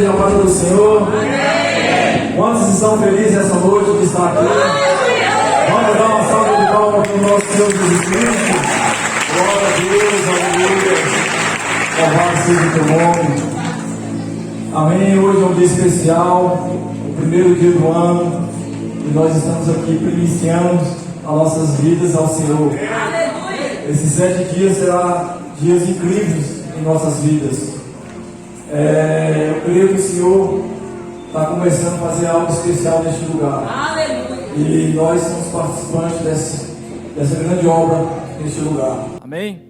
igreja, a paz do Senhor. Amém. Quantos estão felizes essa noite de estar aqui? Vamos dar uma salva de palmas para o nosso Senhor Jesus Cristo. Glória a Deus, aleluia. Louvado seja o teu nome. Amém. Hoje é um dia especial, o primeiro dia do ano, e nós estamos aqui primiciando as nossas vidas ao Senhor. Aleluia. Esses 7 dias serão dias incríveis em nossas vidas. Eu creio que o Senhor está começando a fazer algo especial neste lugar. Aleluia. E nós somos participantes dessa grande obra neste lugar. Amém?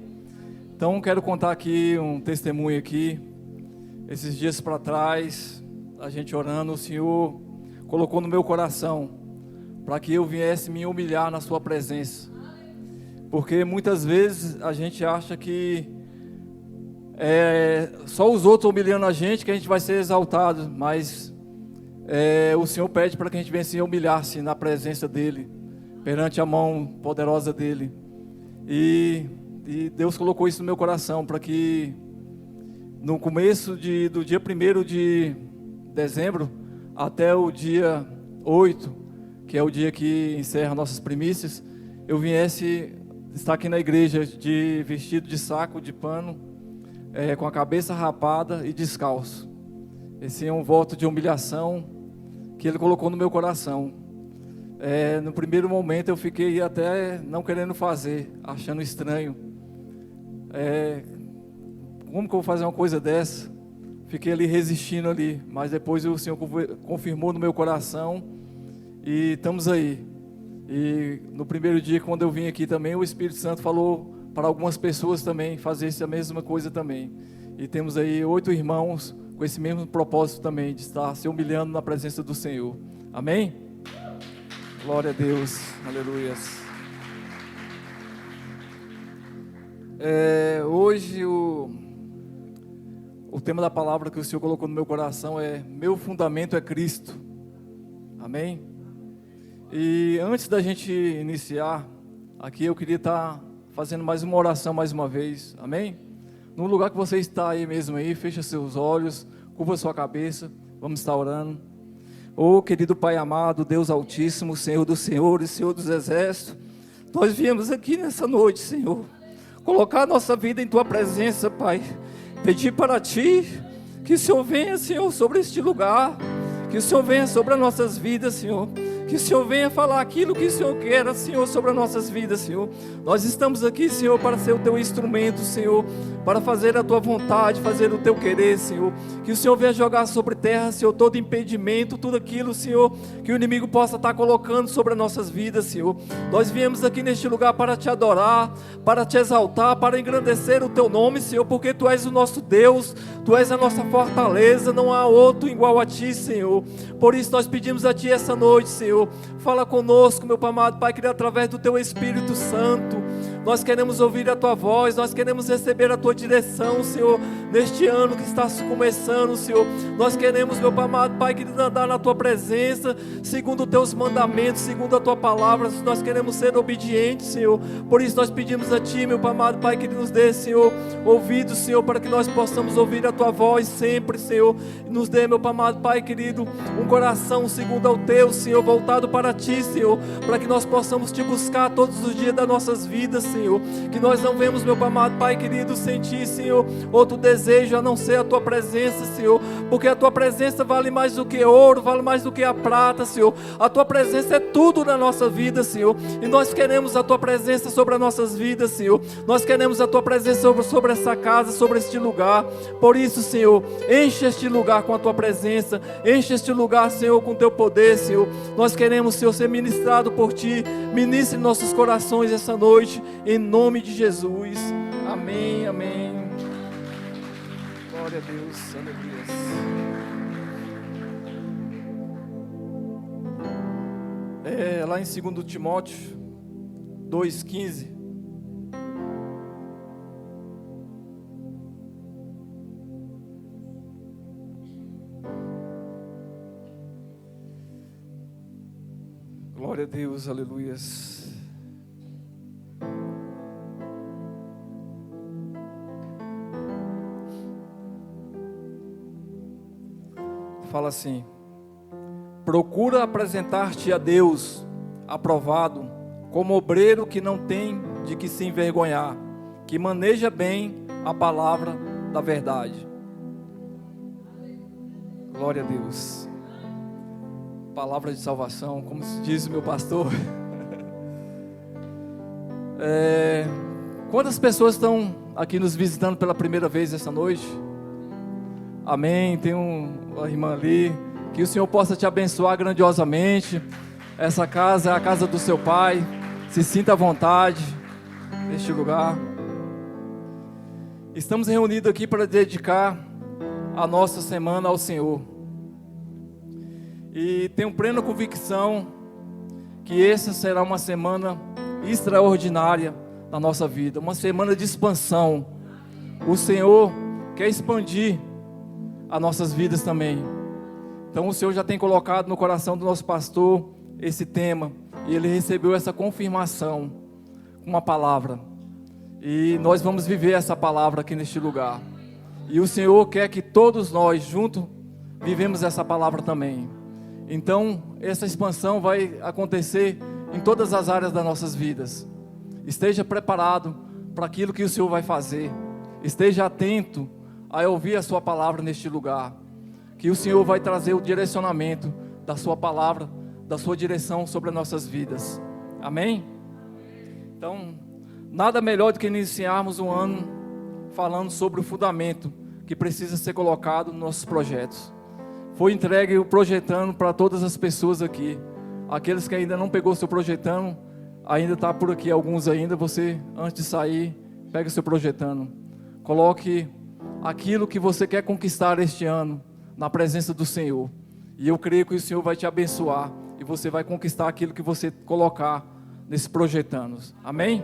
Então quero contar aqui um testemunho aqui. Esses dias para trás, a gente orando, o Senhor colocou no meu coração para que eu viesse me humilhar na sua presença. Porque muitas vezes a gente acha que só os outros humilhando a gente vai ser exaltado, mas o Senhor pede para que a gente venha se humilhar-se na presença dEle, perante a mão poderosa dEle. E Deus colocou isso no meu coração, para que no começo do dia 1º de dezembro até o dia 8, que é o dia que encerra nossas primícias, eu viesse estar aqui na igreja vestido de saco, de pano, com a cabeça rapada e descalço. Esse é um voto de humilhação que Ele colocou no meu coração. No primeiro momento eu fiquei até não querendo fazer, achando estranho. Como que eu vou fazer uma coisa dessa? Fiquei ali resistindo ali, mas depois o Senhor confirmou no meu coração e estamos aí. E no primeiro dia, quando eu vim aqui também, o Espírito Santo falou para algumas pessoas também fazer essa mesma coisa também. E temos aí 8 irmãos com esse mesmo propósito também, de estar se humilhando na presença do Senhor. Amém? Glória a Deus, aleluias. Hoje o tema da palavra que o Senhor colocou no meu coração é: meu fundamento é Cristo. Amém? E antes da gente iniciar aqui, eu queria estar fazendo mais uma oração mais uma vez, amém? No lugar que você está aí mesmo aí, fecha seus olhos, curva sua cabeça, vamos estar orando. Querido Pai amado, Deus Altíssimo, Senhor dos Senhores, Senhor dos Exércitos, nós viemos aqui nessa noite, Senhor, colocar a nossa vida em Tua presença, Pai, pedir para Ti, que o Senhor venha, Senhor, sobre este lugar, que o Senhor venha sobre as nossas vidas, Senhor, que o Senhor venha falar aquilo que o Senhor queira, Senhor, sobre as nossas vidas, Senhor. Nós estamos aqui, Senhor, para ser o Teu instrumento, Senhor, para fazer a Tua vontade, fazer o Teu querer, Senhor. Que o Senhor venha jogar sobre terra, Senhor, todo impedimento, tudo aquilo, Senhor, que o inimigo possa estar colocando sobre as nossas vidas, Senhor. Nós viemos aqui neste lugar para Te adorar, para Te exaltar, para engrandecer o Teu nome, Senhor, porque Tu és o nosso Deus, Tu és a nossa fortaleza, não há outro igual a Ti, Senhor. Por isso nós pedimos a Ti essa noite, Senhor, fala conosco, meu amado Pai, que através do Teu Espírito Santo, nós queremos ouvir a Tua voz, nós queremos receber a Tua direção, Senhor, neste ano que está começando, Senhor. Nós queremos, meu amado Pai, que andar na Tua presença, segundo os Teus mandamentos, segundo a Tua palavra. Nós queremos ser obedientes, Senhor. Por isso nós pedimos a Ti, meu amado Pai, que nos dê, Senhor, ouvidos, Senhor, para que nós possamos ouvir a Tua voz sempre, Senhor. Nos dê, meu amado Pai querido, um coração segundo ao Teu, Senhor, voltado para Ti, Senhor, para que nós possamos Te buscar todos os dias das nossas vidas, Senhor. Que nós não vemos, meu amado Pai querido, sentir, Senhor, outro desejo a não ser a Tua presença, Senhor, porque a Tua presença vale mais do que ouro, vale mais do que a prata, Senhor. A Tua presença é tudo na nossa vida, Senhor, e nós queremos a Tua presença sobre as nossas vidas, Senhor. Nós queremos a Tua presença sobre essa casa, sobre este lugar. Por isso, Senhor, enche este lugar com a Tua presença, enche este lugar, Senhor, com Teu poder, Senhor. Nós queremos, Senhor, ser ministrado por Ti. Ministre nossos corações essa noite, em nome de Jesus. Amém, amém. Glória a Deus, aleluia. Lá em 2 Timóteo 2,15. Glória a Deus, aleluias. fala assim: procura apresentar-te a Deus aprovado, como obreiro que não tem de que se envergonhar, que maneja bem a palavra da verdade. Glória a Deus. Palavra de salvação, como diz o meu pastor. Quantas pessoas estão aqui nos visitando pela primeira vez essa noite? Amém. Tem uma irmã ali. Que o Senhor possa te abençoar grandiosamente. Essa casa é a casa do seu Pai. Se sinta à vontade neste lugar. Estamos reunidos aqui para dedicar a nossa semana ao Senhor. E tenho plena convicção que essa será uma semana extraordinária na nossa vida, uma semana de expansão. O Senhor quer expandir as nossas vidas também. Então o Senhor já tem colocado no coração do nosso pastor esse tema, e ele recebeu essa confirmação com uma palavra, e nós vamos viver essa palavra aqui neste lugar, e o Senhor quer que todos nós juntos vivemos essa palavra também. Então essa expansão vai acontecer em todas as áreas das nossas vidas. Esteja preparado para aquilo que o Senhor vai fazer. Esteja atento a ouvir a sua palavra neste lugar, que o Senhor vai trazer o direcionamento da sua palavra, da sua direção sobre as nossas vidas. Amém? Então, nada melhor do que iniciarmos um ano falando sobre o fundamento que precisa ser colocado nos nossos projetos. Foi entregue o projetando para todas as pessoas aqui. Aqueles que ainda não pegou seu projetando, ainda está por aqui, alguns ainda. Você, antes de sair, pega o seu projetando. Coloque aquilo que você quer conquistar este ano na presença do Senhor. E eu creio que o Senhor vai te abençoar e você vai conquistar aquilo que você colocar nesse projetando. Amém?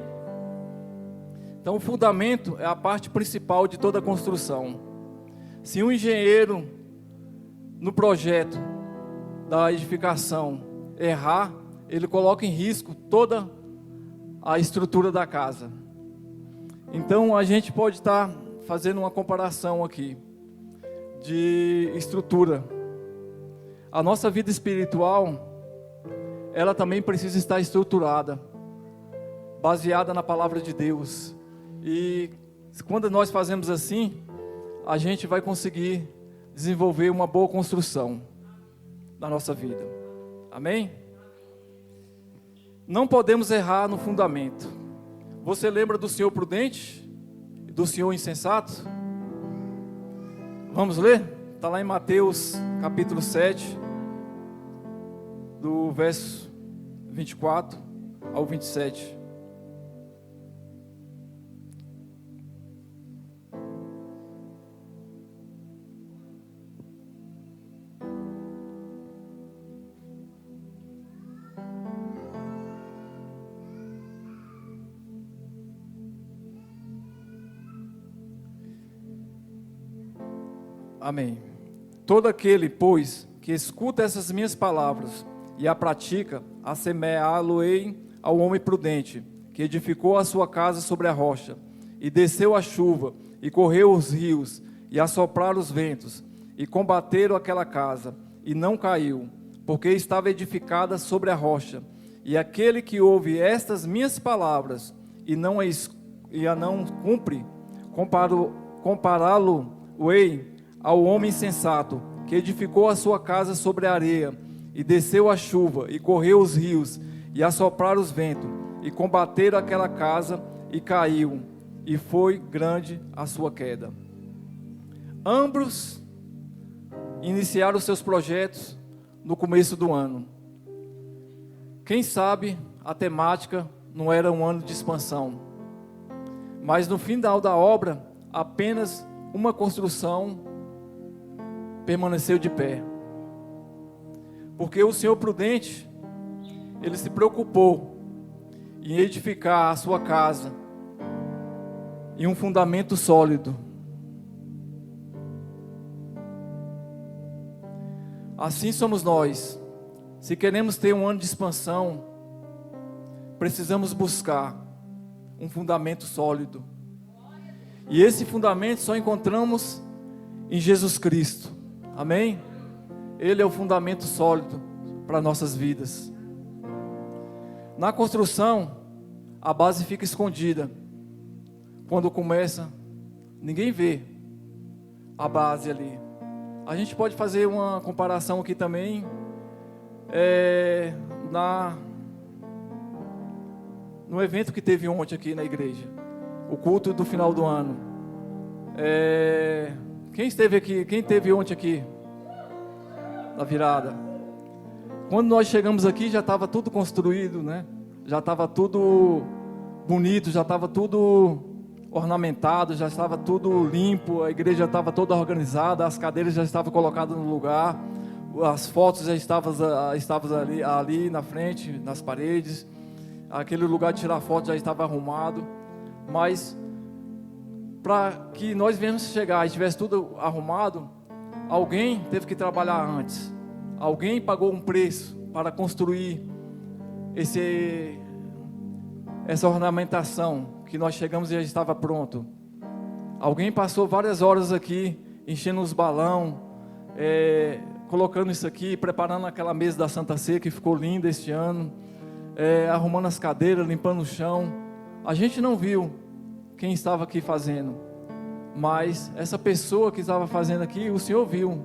Então o fundamento é a parte principal de toda a construção. Se um engenheiro no projeto da edificação errar, ele coloca em risco toda a estrutura da casa. Então a gente pode estar fazendo uma comparação aqui de estrutura. A nossa vida espiritual, ela também precisa estar estruturada, baseada na palavra de Deus. E quando nós fazemos assim, a gente vai conseguir desenvolver uma boa construção na nossa vida. Amém? Não podemos errar no fundamento. Você lembra do Senhor prudente e do Senhor insensato? Vamos ler? Está lá em Mateus capítulo 7, do verso 24 ao 27. Amém. Todo aquele, pois, que escuta essas minhas palavras e a pratica, assemelhá-lo-ei ao homem prudente, que edificou a sua casa sobre a rocha, e desceu a chuva, e correu os rios, e assopraram os ventos, e combateram aquela casa, e não caiu, porque estava edificada sobre a rocha. E aquele que ouve estas minhas palavras, e a não cumpre, compará-lo-ei ao homem insensato, que edificou a sua casa sobre a areia, e desceu a chuva, e correu os rios, e assopraram os ventos, e combateram aquela casa, e caiu, e foi grande a sua queda. Ambos iniciaram seus projetos no começo do ano. Quem sabe a temática não era um ano de expansão, mas no final da obra, apenas uma construção permaneceu de pé, porque o Senhor prudente, ele se preocupou em edificar a sua casa em um fundamento sólido. Assim somos nós. Se queremos ter um ano de expansão, precisamos buscar um fundamento sólido, e esse fundamento só encontramos em Jesus Cristo. Amém? Ele é o fundamento sólido para nossas vidas. Na construção, a base fica escondida. Quando começa, ninguém vê a base ali. A gente pode fazer uma comparação aqui também, no evento que teve ontem aqui na igreja, o culto do final do ano. Quem esteve aqui? Quem esteve ontem aqui na virada? Quando nós chegamos aqui, já estava tudo construído, né? Já estava tudo bonito, já estava tudo ornamentado, já estava tudo limpo, a igreja já estava toda organizada, as cadeiras já estavam colocadas no lugar, as fotos já estavam ali na frente, nas paredes, aquele lugar de tirar foto já estava arrumado, mas para que nós viemos chegar e tivesse tudo arrumado, alguém teve que trabalhar antes, alguém pagou um preço para construir essa ornamentação, que nós chegamos e já estava pronto. Alguém passou várias horas aqui, enchendo os balão, colocando isso aqui, preparando aquela mesa da Santa Ceia, que ficou linda este ano, arrumando as cadeiras, limpando o chão. A gente não viu quem estava aqui fazendo, mas essa pessoa que estava fazendo aqui, o Senhor viu.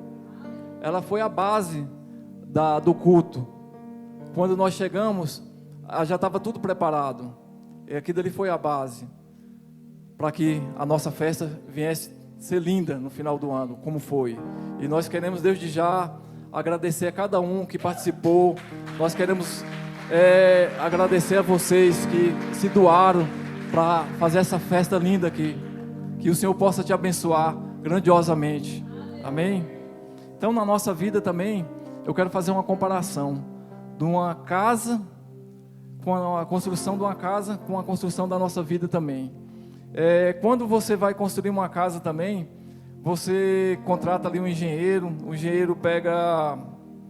Ela foi a base do culto. Quando nós chegamos, já estava tudo preparado. E aquilo ali foi a base para que a nossa festa viesse ser linda no final do ano, como foi. E nós queremos desde já agradecer a cada um que participou. Nós queremos agradecer a vocês que se doaram para fazer essa festa linda aqui. Que o Senhor possa te abençoar grandiosamente. Amém? Então, na nossa vida também, eu quero fazer uma comparação de uma casa, com a construção de uma casa, com a construção da nossa vida também. Quando você vai construir uma casa também, você contrata ali um engenheiro, o engenheiro pega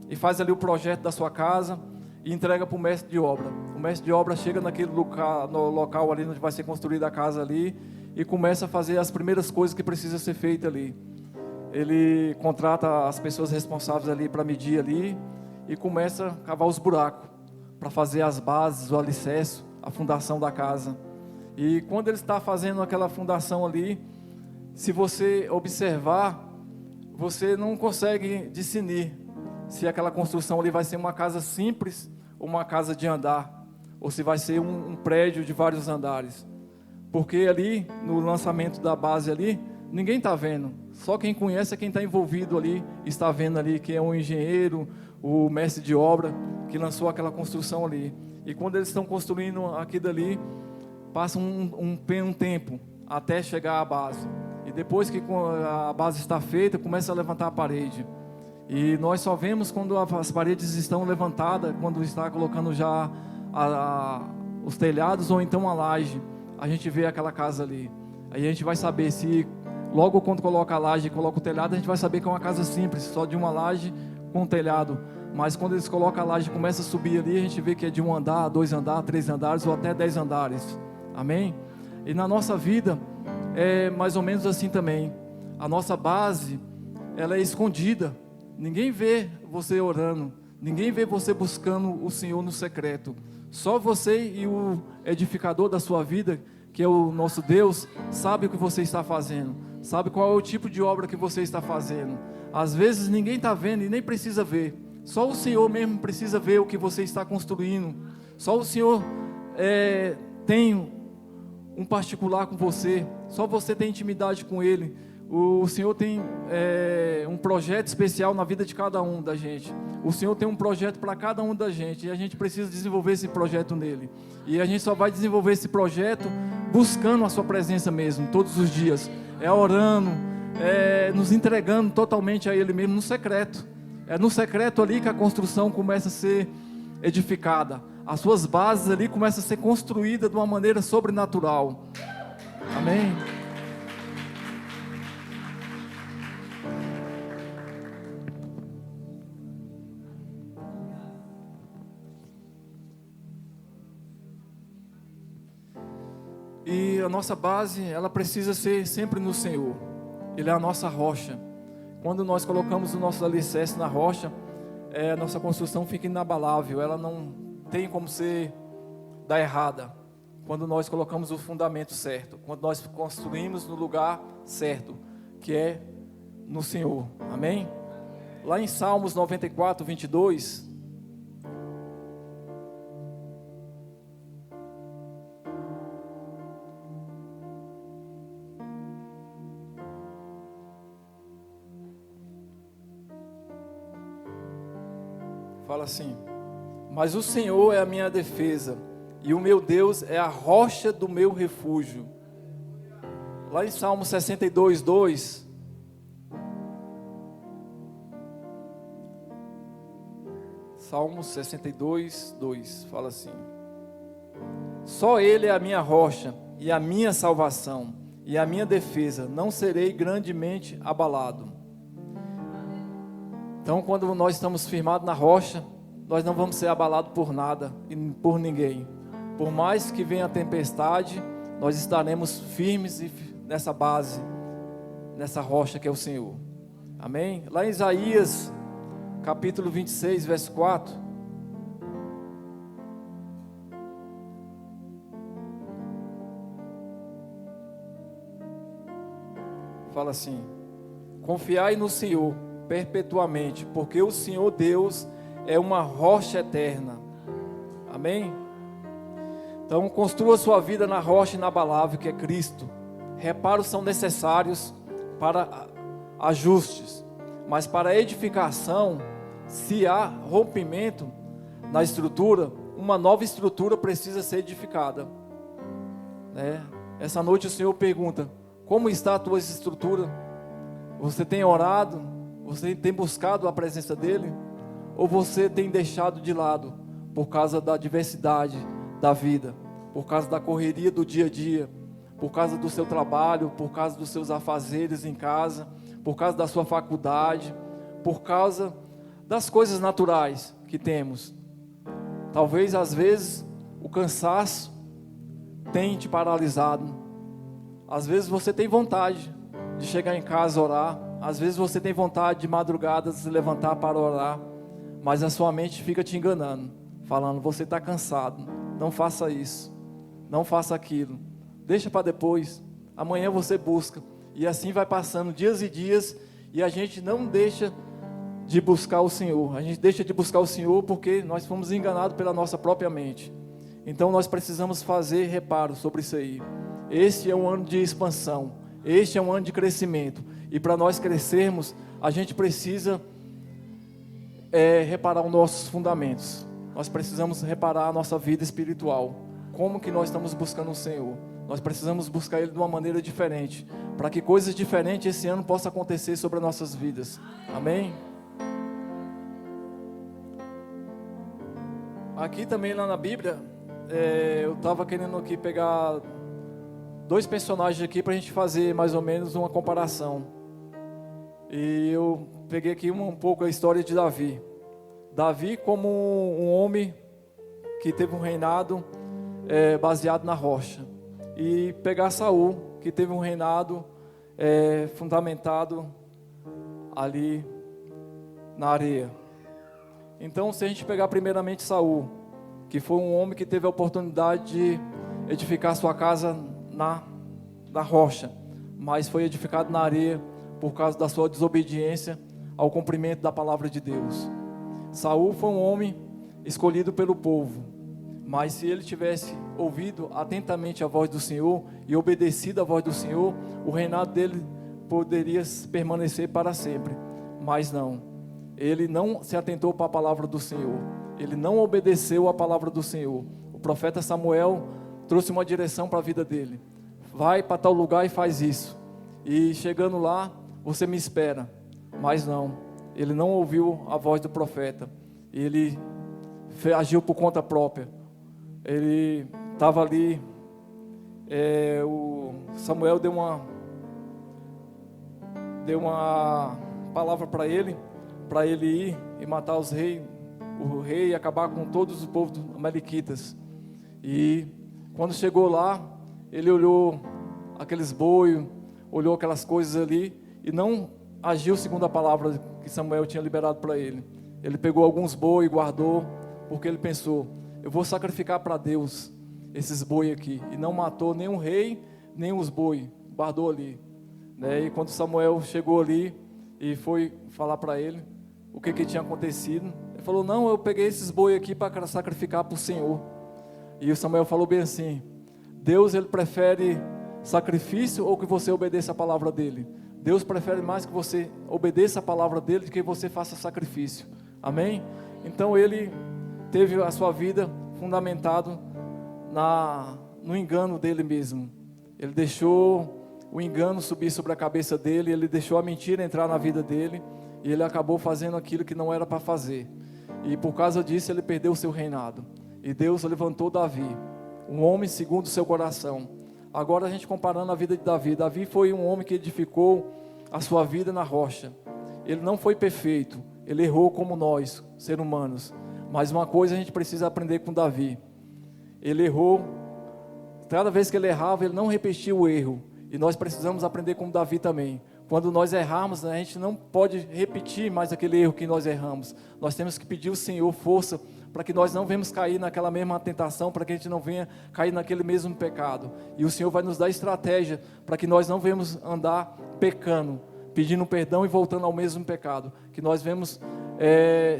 e faz ali o projeto da sua casa e entrega para o mestre de obra. O mestre de obra chega naquele local ali onde vai ser construída a casa ali e começa a fazer as primeiras coisas que precisa ser feita ali. Ele contrata as pessoas responsáveis ali para medir ali e começa a cavar os buracos para fazer as bases, o alicerce, a fundação da casa. E quando ele está fazendo aquela fundação ali, se você observar, você não consegue discernir se aquela construção ali vai ser uma casa simples ou uma casa de andar, ou se vai ser um prédio de vários andares. Porque ali, no lançamento da base ali, ninguém está vendo. Só quem conhece é quem está envolvido ali, está vendo ali que é um engenheiro, o mestre de obra, que lançou aquela construção ali. E quando eles estão construindo aquilo ali, passa um tempo até chegar à base. E depois que a base está feita, começa a levantar a parede. E nós só vemos quando as paredes estão levantadas, quando está colocando já os telhados ou então a laje. A gente vê aquela casa ali. Aí a gente vai saber se, logo quando coloca a laje e coloca o telhado, a gente vai saber que é uma casa simples, só de uma laje com telhado. Mas quando eles colocam a laje e começa a subir ali, a gente vê que é de 1 andar, 2 andares, 3 andares ou até 10 andares. Amém? E na nossa vida é mais ou menos assim também. A nossa base, ela é escondida. Ninguém vê você orando, ninguém vê você buscando o Senhor no secreto. Só você e o edificador da sua vida, que é o nosso Deus, sabe o que você está fazendo, sabe qual é o tipo de obra que você está fazendo. Às vezes ninguém está vendo e nem precisa ver. Só o Senhor mesmo precisa ver o que você está construindo. Só o Senhor tem um particular com você. Só você tem intimidade com Ele. O Senhor tem um projeto especial na vida de cada um da gente. O Senhor tem um projeto para cada um da gente. E a gente precisa desenvolver esse projeto nele. E a gente só vai desenvolver esse projeto buscando a sua presença mesmo, todos os dias. Orando, nos entregando totalmente a Ele mesmo no secreto. É no secreto ali que a construção começa a ser edificada. As suas bases ali começam a ser construídas de uma maneira sobrenatural. Amém? E a nossa base, ela precisa ser sempre no Senhor. Ele é a nossa rocha. Quando nós colocamos o nosso alicerce na rocha, a nossa construção fica inabalável, ela não tem como dar errada. Quando nós colocamos o fundamento certo, quando nós construímos no lugar certo, que é no Senhor, amém? Lá em Salmos 94, 22, fala assim: mas o Senhor é a minha defesa, e o meu Deus é a rocha do meu refúgio. Lá em Salmo 62, 2, Salmo 62, 2, fala assim: só Ele é a minha rocha e a minha salvação e a minha defesa, não serei grandemente abalado. Então, quando nós estamos firmados na rocha, nós não vamos ser abalados por nada e por ninguém. Por mais que venha a tempestade, nós estaremos firmes nessa base, nessa rocha que é o Senhor. Amém? Lá em Isaías, capítulo 26, verso 4. Fala assim: confiai no Senhor perpetuamente, porque o Senhor Deus é uma rocha eterna. Amém? Então construa sua vida na rocha inabalável que é Cristo. Reparos são necessários para ajustes, mas para edificação, se há rompimento na estrutura, uma nova estrutura precisa ser edificada, né? Essa noite o Senhor pergunta: como está a tua estrutura? Você tem orado? Você tem buscado a presença dEle? Ou você tem deixado de lado por causa da diversidade da vida, por causa da correria do dia a dia, por causa do seu trabalho, por causa dos seus afazeres em casa, por causa da sua faculdade, por causa das coisas naturais que temos? Talvez às vezes o cansaço tenha te paralisado. Às vezes você tem vontade de chegar em casa e orar. Às vezes você tem vontade de madrugada se levantar para orar, mas a sua mente fica te enganando, falando: você está cansado, não faça isso, não faça aquilo, deixa para depois, amanhã você busca. E assim vai passando dias e dias, e a gente não deixa de buscar o Senhor. A gente deixa de buscar o Senhor porque nós fomos enganados pela nossa própria mente. Então nós precisamos fazer reparo sobre isso aí. Este é um ano de expansão, este é um ano de crescimento. E para nós crescermos, a gente precisa reparar os nossos fundamentos. Nós precisamos reparar a nossa vida espiritual. Como que nós estamos buscando o Senhor? Nós precisamos buscar Ele de uma maneira diferente, para que coisas diferentes esse ano possam acontecer sobre as nossas vidas. Amém? Aqui também lá na Bíblia, eu estava querendo aqui pegar 2 personagens aqui para a gente fazer mais ou menos uma comparação. E eu peguei aqui um pouco a história de Davi. Davi como um homem que teve um reinado baseado na rocha. E pegar Saul, que teve um reinado fundamentado ali na areia. Então, se a gente pegar primeiramente Saul, que foi um homem que teve a oportunidade de edificar sua casa na rocha, mas foi edificado na areia por causa da sua desobediência ao cumprimento da palavra de Deus. Saul foi um homem escolhido pelo povo, mas se ele tivesse ouvido atentamente a voz do Senhor e obedecido a voz do Senhor, o reinado dele poderia permanecer para sempre. Mas não, ele não se atentou para a palavra do Senhor, ele não obedeceu a palavra do Senhor. O profeta Samuel trouxe uma direção para a vida dele: vai para tal lugar e faz isso, e chegando lá, você me espera. Mas não, ele não ouviu a voz do profeta, ele agiu por conta própria. Ele estava ali, o Samuel deu uma palavra para ele ir e matar o rei e acabar com todos os povos amalequitas. E quando chegou lá, ele olhou aqueles bois, olhou aquelas coisas ali e não agiu segundo a palavra que Samuel tinha liberado para ele. Ele pegou alguns boi e guardou, porque ele pensou: eu vou sacrificar para Deus esses boi aqui. E não matou nem o rei, nem os boi, guardou ali, né? E quando Samuel chegou ali e foi falar para ele o que tinha acontecido, ele falou: não, eu peguei esses boi aqui para sacrificar para o Senhor. E o Samuel falou bem assim: Deus, ele prefere sacrifício ou que você obedeça a palavra dele? Deus prefere mais que você obedeça a palavra dele do que você faça sacrifício. Amém? Então ele teve a sua vida fundamentado no engano dele mesmo. Ele deixou o engano subir sobre a cabeça dele, ele deixou a mentira entrar na vida dele, e ele acabou fazendo aquilo que não era para fazer. E por causa disso ele perdeu o seu reinado. E Deus levantou Davi, um homem segundo o seu coração. Agora a gente comparando a vida de Davi. Davi foi um homem que edificou a sua vida na rocha. Ele não foi perfeito, ele errou como nós, seres humanos. Mas uma coisa a gente precisa aprender com Davi: ele errou, cada vez que ele errava, ele não repetia o erro. E nós precisamos aprender com Davi também. Quando nós errarmos, a gente não pode repetir mais aquele erro que nós erramos. Nós temos que pedir ao Senhor força para que nós não venhamos cair naquela mesma tentação, para que a gente não venha cair naquele mesmo pecado. E o Senhor vai nos dar estratégia para que nós não venhamos andar pecando, pedindo perdão e voltando ao mesmo pecado. Que nós venhamos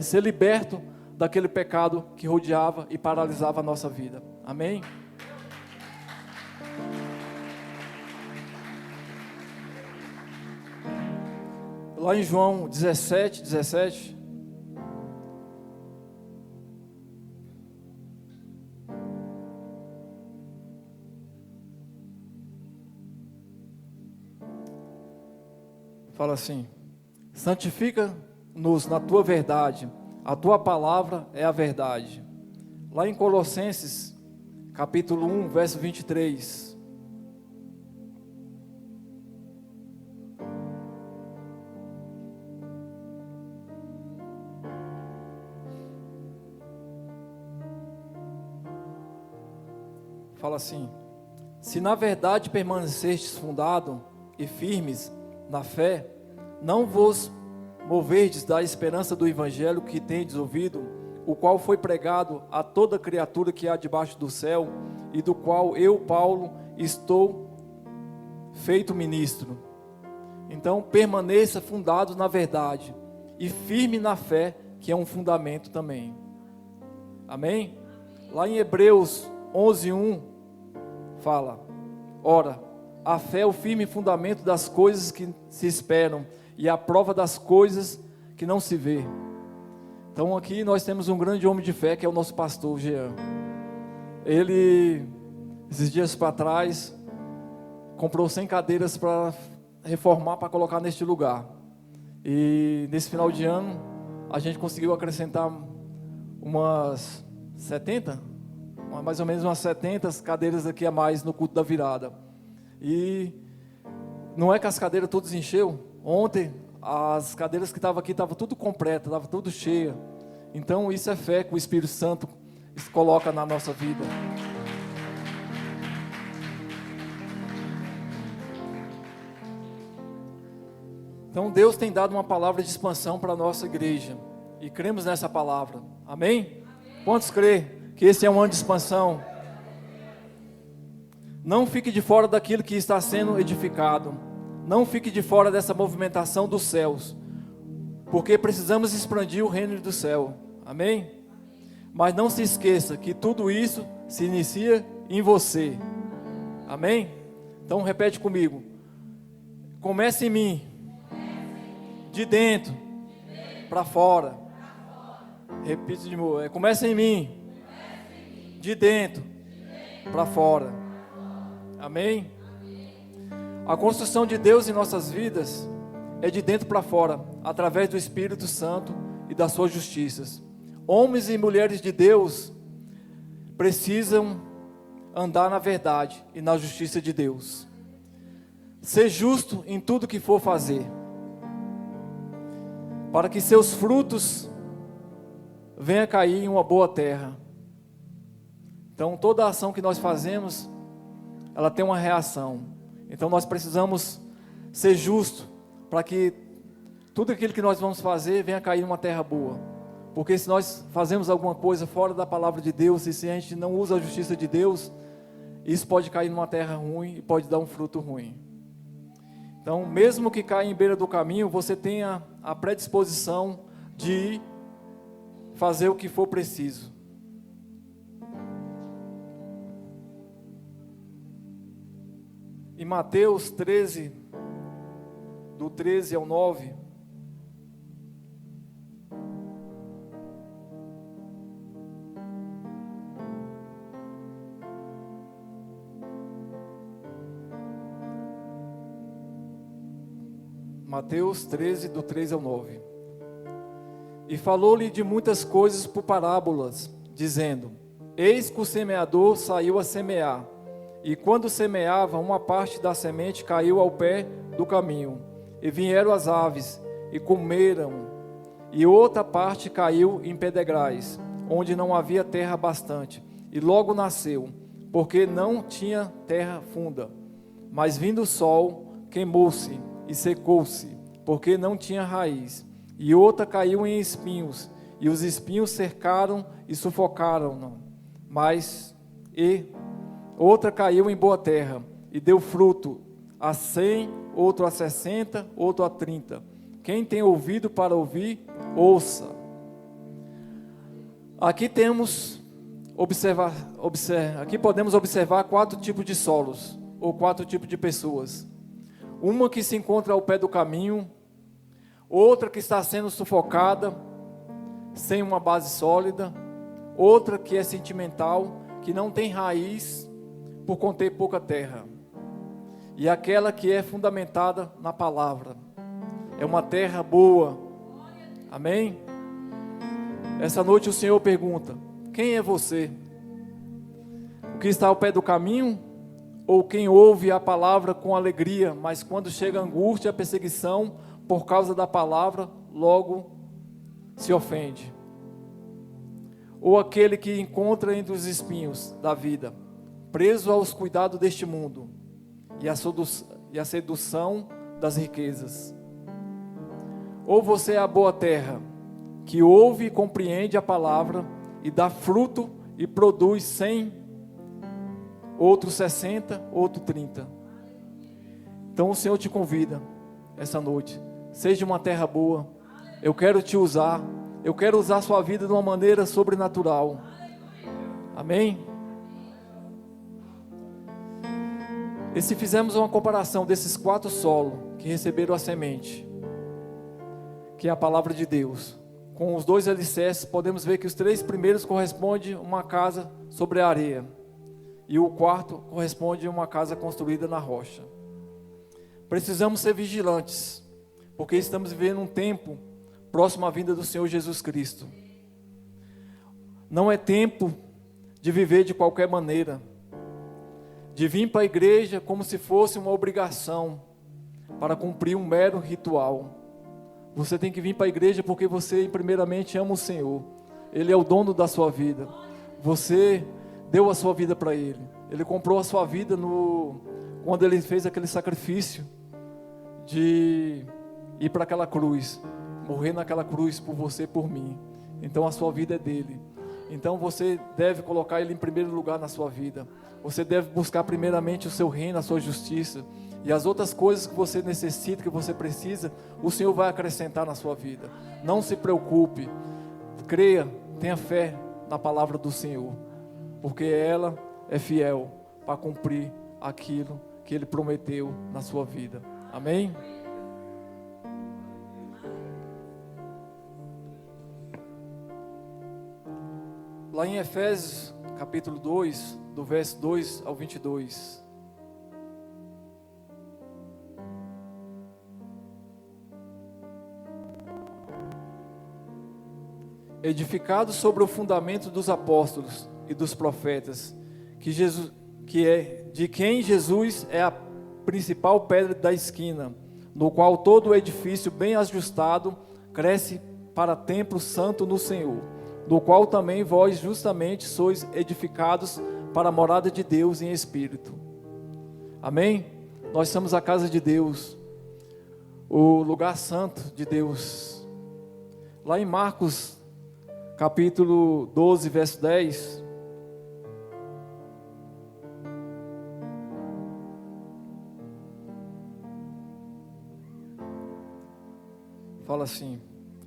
ser libertos daquele pecado que rodeava e paralisava a nossa vida. Amém? Lá em João 17, fala assim: santifica-nos na tua verdade, a tua palavra é a verdade. Lá em Colossenses, capítulo 1, verso 23. Fala assim: se na verdade permanecestes fundados e firmes na fé, não vos moverdes da esperança do evangelho que tendes ouvido, o qual foi pregado a toda criatura que há debaixo do céu, e do qual eu, Paulo, estou feito ministro. Então permaneça fundado na verdade e firme na fé, que é um fundamento também. Amém? Lá em Hebreus 11:1 fala: ora, a fé é o firme fundamento das coisas que se esperam e a prova das coisas que não se vê. Então aqui nós temos um grande homem de fé, que é o nosso pastor Jean. Ele, esses dias para trás, comprou 100 cadeiras para reformar, para colocar neste lugar. E nesse final de ano a gente conseguiu acrescentar umas 70, mais ou menos umas 70 cadeiras aqui a mais no culto da virada. E não é que as cadeiras todas encheu. Ontem as cadeiras que estavam aqui estavam tudo completa, estava tudo cheia. Então isso é fé que o Espírito Santo coloca na nossa vida. Então Deus tem dado uma palavra de expansão para a nossa igreja, e cremos nessa palavra. Amém? Quantos crê que esse é um ano de expansão? Não fique de fora daquilo que está sendo edificado. Não fique de fora dessa movimentação dos céus, porque precisamos expandir o reino do céu. Amém? Mas não se esqueça que tudo isso se inicia em você. Amém? Então repete comigo: comece em mim, de dentro para fora. Repita de novo: comece em mim, de dentro para fora. Amém? A construção de Deus em nossas vidas é de dentro para fora, através do Espírito Santo e das suas justiças. Homens e mulheres de Deus precisam andar na verdade e na justiça de Deus. Ser justo em tudo que for fazer, para que seus frutos venham a cair em uma boa terra. Então toda ação que nós fazemos, ela tem uma reação. Então nós precisamos ser justos, para que tudo aquilo que nós vamos fazer venha cair numa terra boa. Porque se nós fazemos alguma coisa fora da palavra de Deus, e se a gente não usa a justiça de Deus, isso pode cair numa terra ruim e pode dar um fruto ruim. Então, mesmo que caia em beira do caminho, você tenha a predisposição de fazer o que for preciso. Em Mateus 13, do 13 ao 9, Mateus 13, do 13 ao 9. E falou-lhe de muitas coisas por parábolas, dizendo: Eis que o semeador saiu a semear. E quando semeava, uma parte da semente caiu ao pé do caminho. E vieram as aves, e comeram. E outra parte caiu em pedregais, onde não havia terra bastante. E logo nasceu, porque não tinha terra funda. Mas vindo o sol, queimou-se e secou-se, porque não tinha raiz. E outra caiu em espinhos, e os espinhos cercaram e sufocaram-no. Outra caiu em boa terra, e deu fruto a 100, outro a 60, outro a 30. Quem tem ouvido para ouvir, ouça. Aqui podemos observar 4 tipos de solos, ou 4 tipos de pessoas. Uma que se encontra ao pé do caminho, outra que está sendo sufocada, sem uma base sólida, outra que é sentimental, que não tem raiz, por conter pouca terra, e aquela que é fundamentada na palavra, é uma terra boa. Amém? Essa noite o Senhor pergunta: quem é você? O que está ao pé do caminho? Ou quem ouve a palavra com alegria, mas quando chega a angústia, a perseguição, por causa da palavra, logo se ofende? Ou aquele que encontra entre os espinhos da vida, preso aos cuidados deste mundo e a sedução das riquezas? Ou você é a boa terra, que ouve e compreende a palavra e dá fruto e produz 100, outro 60, outro 30. Então o Senhor te convida essa noite: seja uma terra boa. Eu quero te usar. Eu quero usar a sua vida de uma maneira sobrenatural. Amém? E se fizermos uma comparação desses 4 solos que receberam a semente, que é a palavra de Deus, com os 2 alicerces, podemos ver que os 3 primeiros correspondem a uma casa sobre a areia, e o 4º corresponde a uma casa construída na rocha. Precisamos ser vigilantes, porque estamos vivendo um tempo próximo à vinda do Senhor Jesus Cristo. Não é tempo de viver de qualquer maneira, de vir para a igreja como se fosse uma obrigação, para cumprir um mero ritual. Você tem que vir para a igreja porque você primeiramente ama o Senhor. Ele é o dono da sua vida. Você deu a sua vida para Ele. Ele comprou a sua vida quando Ele fez aquele sacrifício de ir para aquela cruz, morrer naquela cruz por você e por mim. Então a sua vida é dele. Então você deve colocar Ele em primeiro lugar na sua vida. Você deve buscar primeiramente o seu reino, a sua justiça, e as outras coisas que você necessita, que você precisa, o Senhor vai acrescentar na sua vida. Não se preocupe, creia, tenha fé na palavra do Senhor, porque ela é fiel para cumprir aquilo que Ele prometeu na sua vida. Amém? Lá em Efésios, capítulo 2, do verso 2 ao 22. Edificado sobre o fundamento dos apóstolos e dos profetas, de quem Jesus é a principal pedra da esquina, no qual todo o edifício bem ajustado cresce para templo santo no Senhor, do qual também vós justamente sois edificados para a morada de Deus em espírito. Amém? Nós somos a casa de Deus. o lugar santo de Deus. Lá em Marcos, capítulo 12, verso 10, fala assim: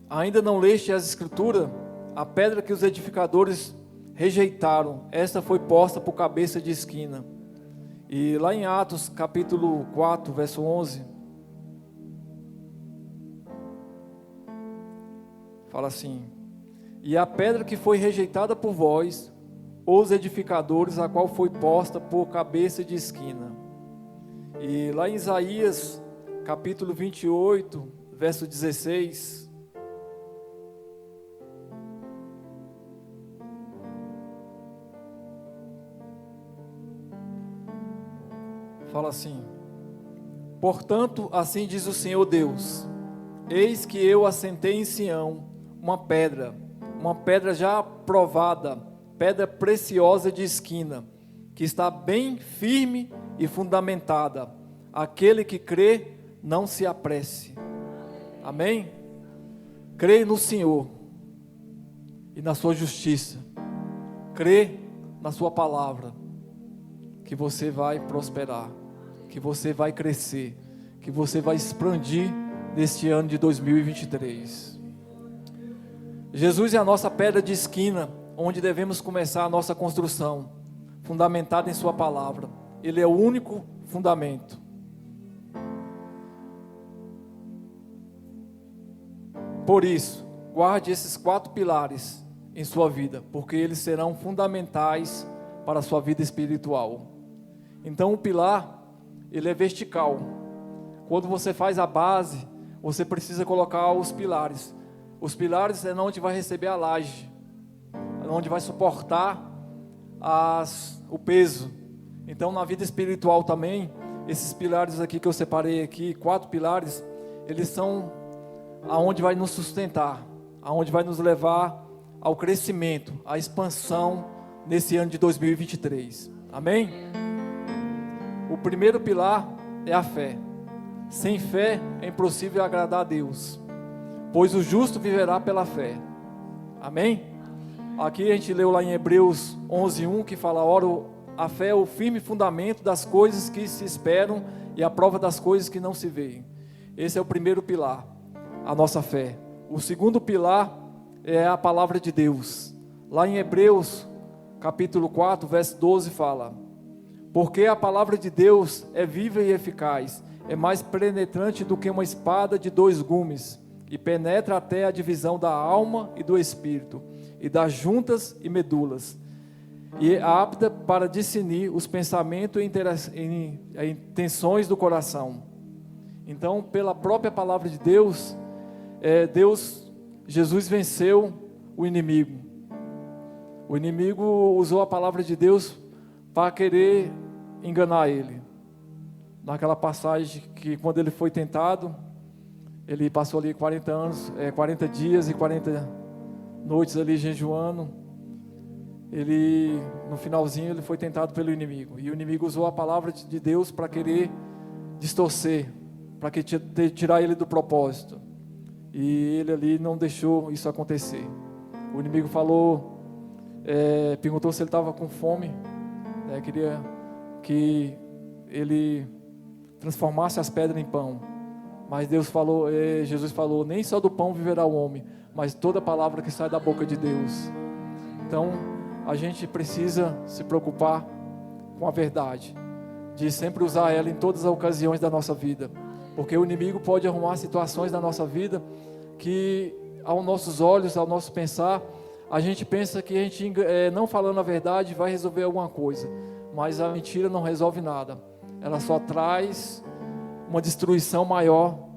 ainda não leste as escrituras? A pedra que os edificadores rejeitaram, esta foi posta por cabeça de esquina. E lá em Atos, capítulo 4, verso 11, fala assim: e a pedra que foi rejeitada por vós, os edificadores, a qual foi posta por cabeça de esquina. E lá em Isaías, capítulo 28, verso 16, fala assim: portanto, assim diz o Senhor Deus: eis que eu assentei em Sião uma pedra já provada, pedra preciosa de esquina, que está bem firme e fundamentada. Aquele que crê, não se apresse. Amém? Crê no Senhor e na sua justiça. Crê na sua palavra, que você vai prosperar, que você vai crescer, que você vai expandir neste ano de 2023. Jesus é a nossa pedra de esquina, onde devemos começar a nossa construção, fundamentada em sua palavra. Ele é o único fundamento. Por isso, guarde esses 4 pilares em sua vida, porque eles serão fundamentais para a sua vida espiritual. Então o pilar, ele é vertical. Quando você faz a base, você precisa colocar os pilares. Os pilares é onde vai receber a laje, onde vai suportar o peso. Então na vida espiritual também, esses pilares aqui que eu separei aqui, 4 pilares, eles são aonde vai nos sustentar, aonde vai nos levar ao crescimento, à expansão nesse ano de 2023. Amém? O primeiro pilar é a fé. Sem fé é impossível agradar a Deus, pois o justo viverá pela fé. Amém? Aqui a gente leu lá em Hebreus 11:1 que fala: ora, a fé é o firme fundamento das coisas que se esperam e a prova das coisas que não se veem. Esse é o primeiro pilar, a nossa fé. O segundo pilar é a palavra de Deus. Lá em Hebreus capítulo 4, verso 12 fala: porque a palavra de Deus é viva e eficaz, é mais penetrante do que uma espada de 2 gumes, e penetra até a divisão da alma e do espírito, e das juntas e medulas, e é apta para discernir os pensamentos e intenções do coração. Então, pela própria palavra de Deus, Jesus venceu o inimigo. O inimigo usou a palavra de Deus para querer enganar ele. Naquela passagem que quando ele foi tentado, ele passou ali 40 dias e 40 noites ali jejuando. No finalzinho ele foi tentado pelo inimigo, e o inimigo usou a palavra de Deus para querer distorcer, para tirar ele do propósito, e ele ali não deixou isso acontecer. O inimigo perguntou se ele estava com fome, queria que ele transformasse as pedras em pão, mas Jesus falou: nem só do pão viverá o homem, mas toda palavra que sai da boca de Deus. Então a gente precisa se preocupar com a verdade, de sempre usar ela em todas as ocasiões da nossa vida, porque o inimigo pode arrumar situações na nossa vida que, aos nossos olhos, ao nosso pensar, a gente pensa que a gente, não falando a verdade, vai resolver alguma coisa, mas a mentira não resolve nada. Ela só traz uma destruição maior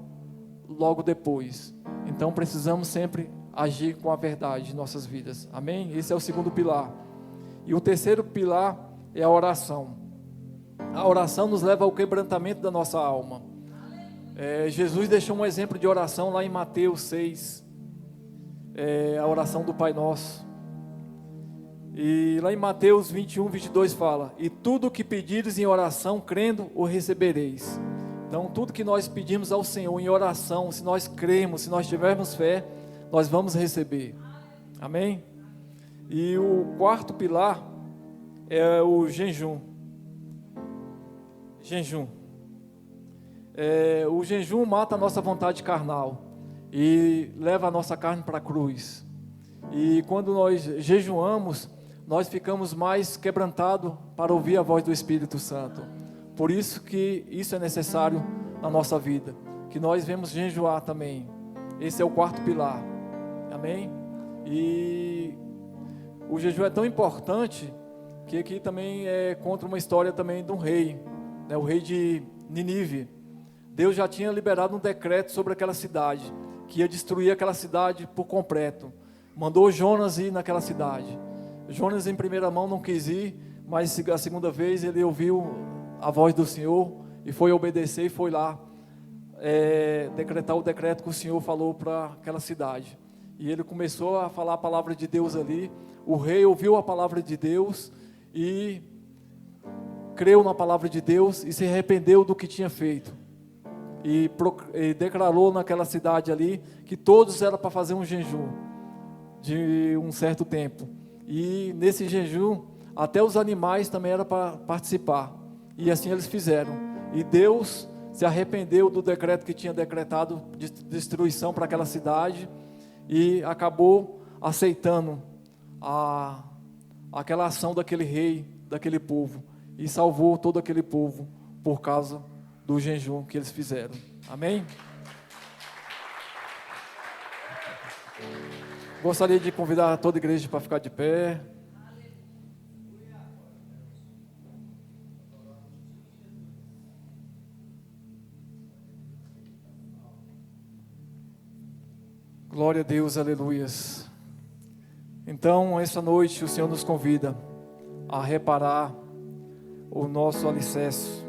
logo depois. Então precisamos sempre agir com a verdade em nossas vidas. Amém? Esse é o segundo pilar. E o terceiro pilar é a oração. A oração nos leva ao quebrantamento da nossa alma. Jesus deixou um exemplo de oração lá em Mateus 6, a oração do Pai Nosso. E lá em Mateus 21, 22 fala: e tudo o que pedires em oração, crendo, o recebereis, Então, tudo que nós pedimos ao Senhor em oração, se nós cremos, se nós tivermos fé, nós vamos receber. Amém? E o quarto pilar é o jejum. Jejum. O jejum mata a nossa vontade carnal e leva a nossa carne para a cruz. E quando nós jejuamos, nós ficamos mais quebrantados para ouvir a voz do Espírito Santo. Por isso que isso é necessário na nossa vida, que nós vemos jejuar também. Esse é o quarto pilar. Amém? E o jejum é tão importante que aqui também conta uma história também de um rei, né, o rei de Nínive. Deus já tinha liberado um decreto sobre aquela cidade, que ia destruir aquela cidade por completo. Mandou Jonas ir naquela cidade. Jonas em primeira mão não quis ir, mas a segunda vez ele ouviu a voz do Senhor e foi obedecer e foi lá decretar o decreto que o Senhor falou para aquela cidade. E ele começou a falar a palavra de Deus ali. O rei ouviu a palavra de Deus e creu na palavra de Deus e se arrependeu do que tinha feito. E declarou naquela cidade ali que todos eram para fazer um jejum de um certo tempo. E nesse jejum, até os animais também eram para participar. E assim eles fizeram. E Deus se arrependeu do decreto que tinha decretado de destruição para aquela cidade e acabou aceitando aquela ação daquele rei, daquele povo, e salvou todo aquele povo por causa do jejum que eles fizeram. Amém? Gostaria de convidar toda a igreja para ficar de pé. Glória a Deus, aleluias. Então, essa noite o Senhor nos convida a reparar o nosso alicerce,